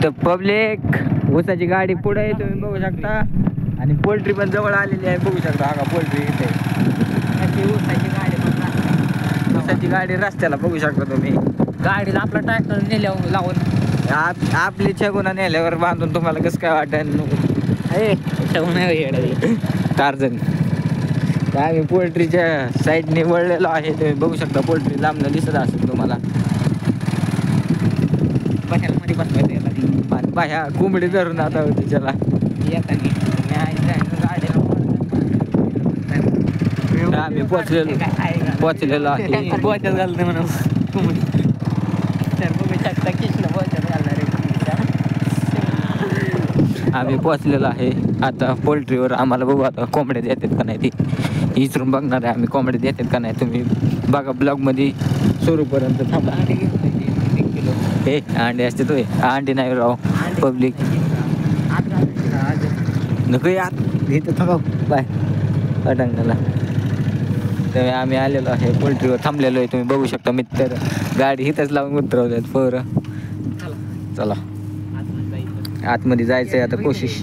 तर पब्लिक ऊसाची गाडी पुढे आहे तुम्ही बघू शकता आणि पोल्ट्री पण जवळ आलेली आहे बघू शकता. हा का पोल्ट्री इथे ऊसाची गाडी पण रस्त्याला, ऊसाची गाडी रस्त्याला बघू शकता तुम्ही. गाडीला आपला ट्रॅक्टर नेल्यावर लावून आपली छगुना नेल्यावर बांधून तुम्हाला कसं काय वाटेल टार्झन. तर आम्ही पोल्ट्रीच्या साईडने वळलेलो आहे तुम्ही बघू शकता. पोल्ट्री लांबनं दिसत असेल तुम्हाला. मध्ये बसवायचं आणि बाह्या कोंबडी धरून आता होती त्याला आम्ही पोचलेलो आहे. बोचत घालते म्हणून तर बघू शकता कृष्ण बोचत घालणार आम्ही पोचलेलो आहे आता पोल्ट्रीवर. आम्हाला बघू आता कोंबड्या देतात का नाही ती इचरून बघणार आहे आम्ही. कोंबड्या देतात का नाही तुम्ही बघा ब्लॉगमध्ये सुरूपर्यंत थांबा. हे अंडे असते तो अंडी नाही राव पब्लिक नको आत इथं थांबा बाय अडंगला. तर आम्ही आलेलो आहे पोल्ट्रीवर थांबलेलो आहे तुम्ही बघू शकता. मित्र गाडी इथंच लावून उतरवल्यात पोरं. चला आतमध्ये जायचं आहे आता कोशिश.